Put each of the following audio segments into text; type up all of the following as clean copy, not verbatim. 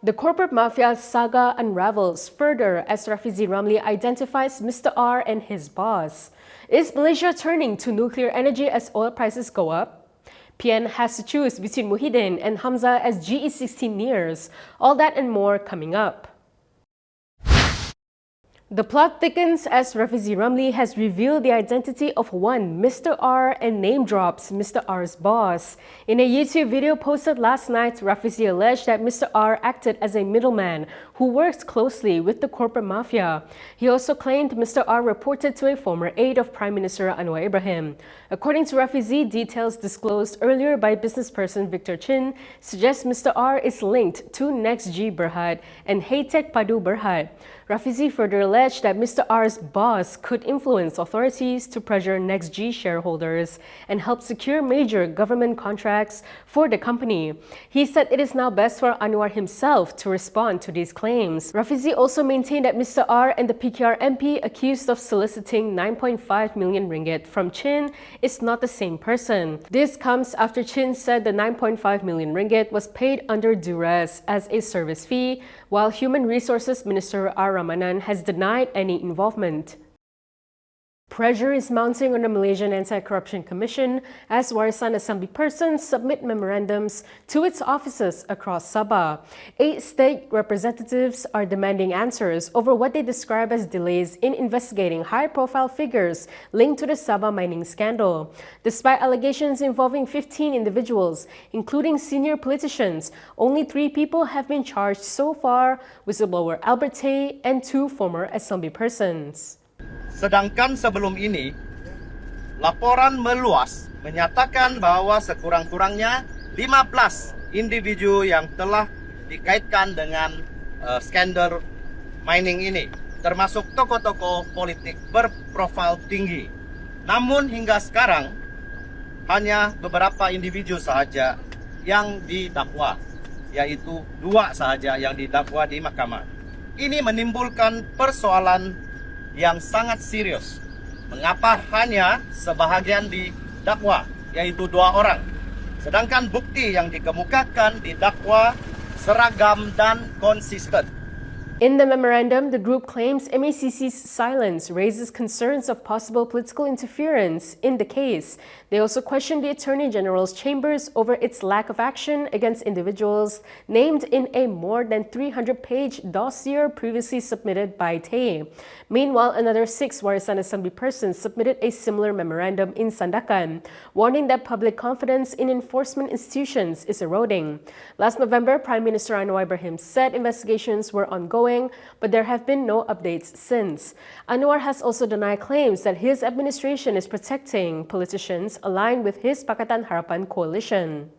The corporate mafia saga unravels further as Rafizi Ramli identifies Mr. R and his boss. Is Malaysia turning to nuclear energy as oil prices go up? PN has to choose between Muhyiddin and Hamzah as GE16 nears. All that and more coming up. The plot thickens as Rafizi Ramli has revealed the identity of one Mr. R and name drops Mr. R's boss. In a YouTube video posted last night, Rafizi alleged that Mr. R acted as a middleman who works closely with the corporate mafia. He also claimed Mr. R reported to a former aide of Prime Minister Anwar Ibrahim. According to Rafizi, details disclosed earlier by businessperson Victor Chin suggest Mr. R is linked to NextG Berhad and Haytech Padu Berhad. Rafizi further alleged that Mr. R's boss could influence authorities to pressure NextG shareholders and help secure major government contracts for the company. He said it is now best for Anwar himself to respond to these claims. Rafizi also maintained that Mr. R and the PKR MP accused of soliciting 9.5 million ringgit from Chin is not the same person. This comes after Chin said the 9.5 million ringgit was paid under duress as a service fee, while Human Resources Minister R. Ramanan has denied any involvement. Pressure is mounting on the Malaysian Anti-Corruption Commission as Warisan Assembly persons submit memorandums to its offices across Sabah. 8 state representatives are demanding answers over what they describe as delays in investigating high-profile figures linked to the Sabah mining scandal. Despite allegations involving 15 individuals, including senior politicians, only 3 people have been charged so far: whistleblower Albert Tay and 2 former assembly persons. Sedangkan sebelum ini, laporan meluas menyatakan bahawa sekurang-kurangnya 15 individu yang telah dikaitkan dengan skandal mining ini, termasuk tokoh-tokoh politik berprofil tinggi. Namun hingga sekarang, hanya beberapa individu sahaja yang didakwa, yaitu 2 sahaja yang didakwa di mahkamah. Ini menimbulkan persoalan yang sangat serius. Mengapa hanya sebahagian didakwa, yaitu 2 orang, sedangkan bukti yang dikemukakan didakwa seragam dan konsisten. In the memorandum, the group claims MACC's silence raises concerns of possible political interference in the case. They also question the Attorney General's chambers over its lack of action against individuals named in a more than 300-page dossier previously submitted by Tay. Meanwhile, another 6 Warisan Assembly persons submitted a similar memorandum in Sandakan, warning that public confidence in enforcement institutions is eroding. Last November, Prime Minister Anwar Ibrahim said investigations were ongoing, but there have been no updates since. Anwar has also denied claims that his administration is protecting politicians aligned with his Pakatan Harapan coalition.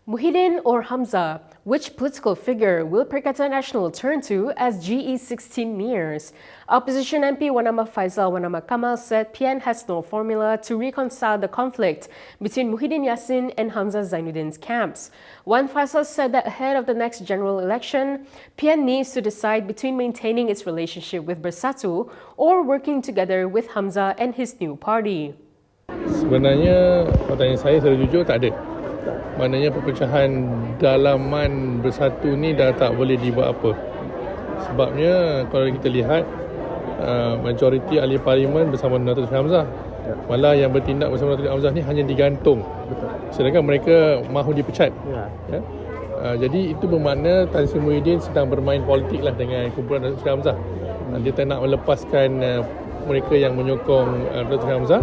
Muhyiddin or Hamzah? Which political figure will Perikatan Nasional turn to as GE16 nears? Opposition MP Wanama Fayhsal Wanama Kamal said PN has no formula to reconcile the conflict between Muhyiddin Yassin and Hamzah Zainudin's camps. One Fayhsal said that ahead of the next general election, PN needs to decide between maintaining its relationship with Bersatu or working together with Hamzah and his new party. Sebenarnya, pertanyaan saya secara jujur tak ada. Maknanya perpecahan dalaman Bersatu ni dah tak boleh dibuat apa. Sebabnya kalau kita lihat majoriti ahli parlimen bersama Datuk Seri Hamzah, malah yang bertindak bersama Datuk Seri Hamzah ni hanya digantung. Sedangkan mereka mahu dipecat. Ya? Jadi itu bermakna Tan Sri Muhyiddin sedang bermain politik lah dengan kumpulan Datuk Seri Hamzah. Dia tak nak melepaskan mereka yang menyokong Datuk Seri Hamzah,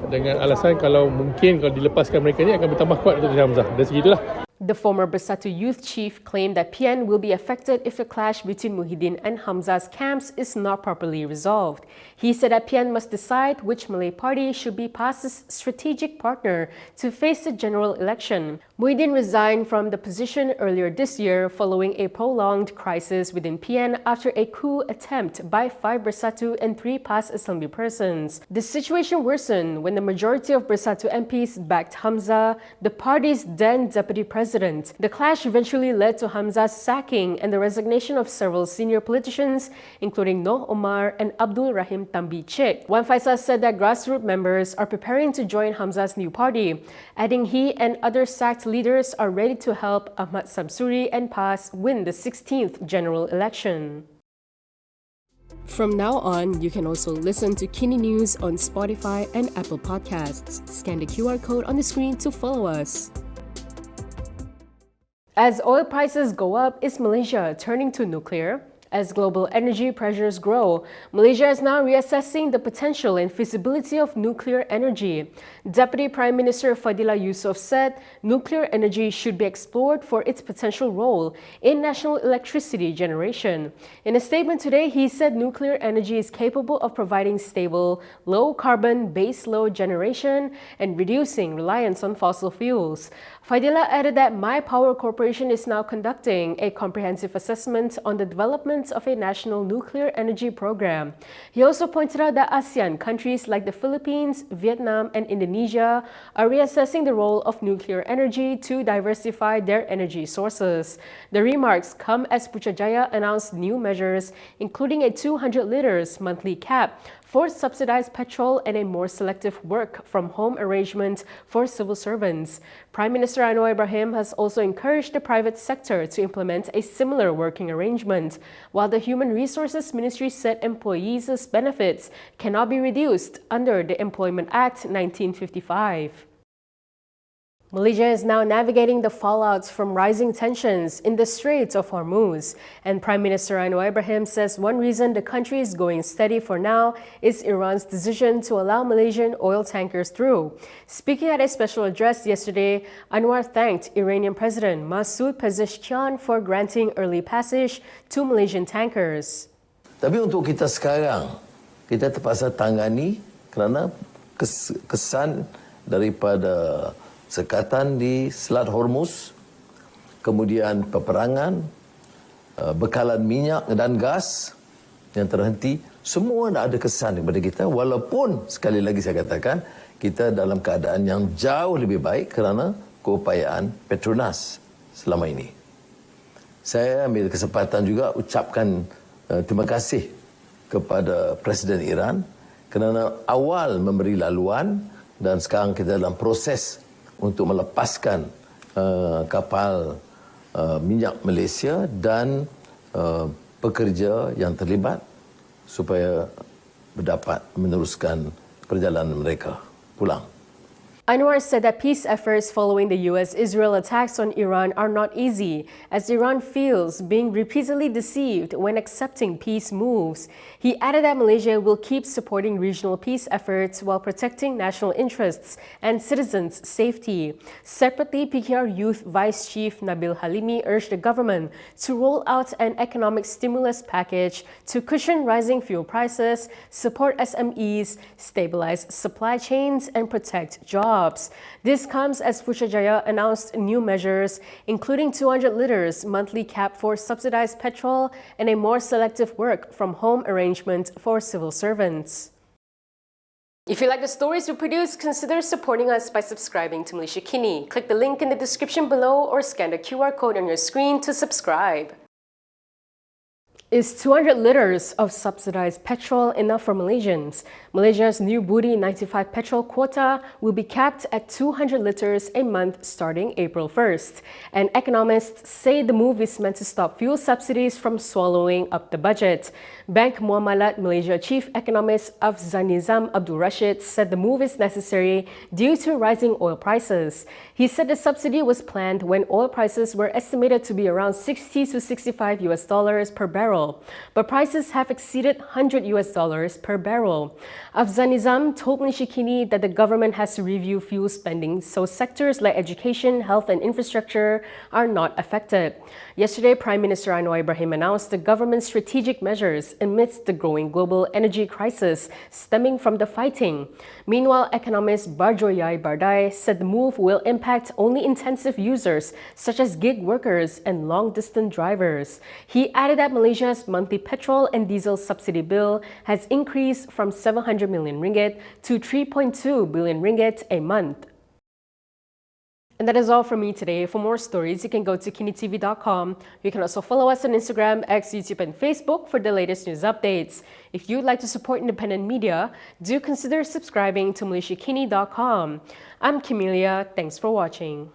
dengan alasan kalau mungkin kalau dilepaskan mereka ni akan bertambah kuat Datuk Seri Hamzah. Dari segitulah. The former Bersatu youth chief claimed that PN will be affected if the clash between Muhyiddin and Hamzah's camps is not properly resolved. He said that PN must decide which Malay party should be PAS's strategic partner to face the general election. Muhyiddin resigned from the position earlier this year following a prolonged crisis within PN after a coup attempt by 5 Bersatu and 3 PAS assembly persons. The situation worsened when the majority of Bersatu MPs backed Hamzah, the party's then deputy president, president. The clash eventually led to Hamzah's sacking and the resignation of several senior politicians, including Noh Omar and Abdul Rahim Tambi Cik. Wan Fayhsal said that grassroots members are preparing to join Hamzah's new party, adding he and other sacked leaders are ready to help Ahmad Samsuri and PAS win the 16th general election. From now on, you can also listen to KiniNews on Spotify and Apple Podcasts. Scan the QR code on the screen to follow us. As oil prices go up, is Malaysia turning to nuclear? As global energy pressures grow, Malaysia is now reassessing the potential and feasibility of nuclear energy. Deputy Prime Minister Fadillah Yusof said nuclear energy should be explored for its potential role in national electricity generation. In a statement today, he said nuclear energy is capable of providing stable, low-carbon base load generation and reducing reliance on fossil fuels. Fadillah added that My Power Corporation is now conducting a comprehensive assessment on the development of a national nuclear energy program. He also pointed out that ASEAN countries like the Philippines, Vietnam, and Indonesia are reassessing the role of nuclear energy to diversify their energy sources. The remarks come as Putrajaya announced new measures, including a 200 liters monthly cap for subsidized petrol and a more selective work-from-home arrangement for civil servants. Prime Minister Anwar Ibrahim has also encouraged the private sector to implement a similar working arrangement, while the Human Resources Ministry said employees' benefits cannot be reduced under the Employment Act 1955. Malaysia is now navigating the fallouts from rising tensions in the Strait of Hormuz, and Prime Minister Anwar Ibrahim says one reason the country is going steady for now is Iran's decision to allow Malaysian oil tankers through. Speaking at a special address yesterday, Anwar thanked Iranian President Masoud Pezeshkian for granting early passage to Malaysian tankers. Tapi untuk kita sekarang, kita terpaksa tangani kerana kesan daripada sekatan di Selat Hormuz, kemudian peperangan, bekalan minyak dan gas yang terhenti, semua ada kesan kepada kita, walaupun sekali lagi saya katakan kita dalam keadaan yang jauh lebih baik kerana keupayaan Petronas selama ini. Saya ambil kesempatan juga ucapkan terima kasih kepada Presiden Iran kerana awal memberi laluan dan sekarang kita dalam proses untuk melepaskan kapal minyak Malaysia dan pekerja yang terlibat supaya dapat meneruskan perjalanan mereka pulang. Anwar said that peace efforts following the US-Israel attacks on Iran are not easy, as Iran feels being repeatedly deceived when accepting peace moves. He added that Malaysia will keep supporting regional peace efforts while protecting national interests and citizens' safety. Separately, PKR Youth Vice Chief Nabil Halimi urged the government to roll out an economic stimulus package to cushion rising fuel prices, support SMEs, stabilize supply chains, and protect jobs. This comes as Putrajaya announced new measures, including 200 liters monthly cap for subsidized petrol and a more selective work-from-home arrangement for civil servants. If you like the stories we produce, consider supporting us by subscribing to Malaysia Kini. Click the link in the description below or scan the QR code on your screen to subscribe. Is 200 liters of subsidized petrol enough for Malaysians? Malaysia's new Budi 95 petrol quota will be capped at 200 liters a month starting April 1st. And economists say the move is meant to stop fuel subsidies from swallowing up the budget. Bank Muamalat Malaysia Chief Economist Afzanizam Abdul Rashid said the move is necessary due to rising oil prices. He said the subsidy was planned when oil prices were estimated to be around $60 to $65 per barrel, but prices have exceeded $100 per barrel. Afzanizam told Malaysia Kini that the government has to review fuel spending so sectors like education, health and infrastructure are not affected. Yesterday, Prime Minister Anwar Ibrahim announced the government's strategic measures amidst the growing global energy crisis stemming from the fighting. Meanwhile, economist Barjoyai Bardai said the move will impact only intensive users such as gig workers and long-distance drivers. He added that Malaysia's monthly petrol and diesel subsidy bill has increased from 700 million ringgit to 3.2 billion ringgit a month. And that is all from me today. For more stories, you can go to Kinitv.com. You can also follow us on Instagram, X, YouTube, and Facebook for the latest news updates. If you'd like to support independent media, do consider subscribing to MalaysiaKini.com. I'm Camelia. Thanks for watching.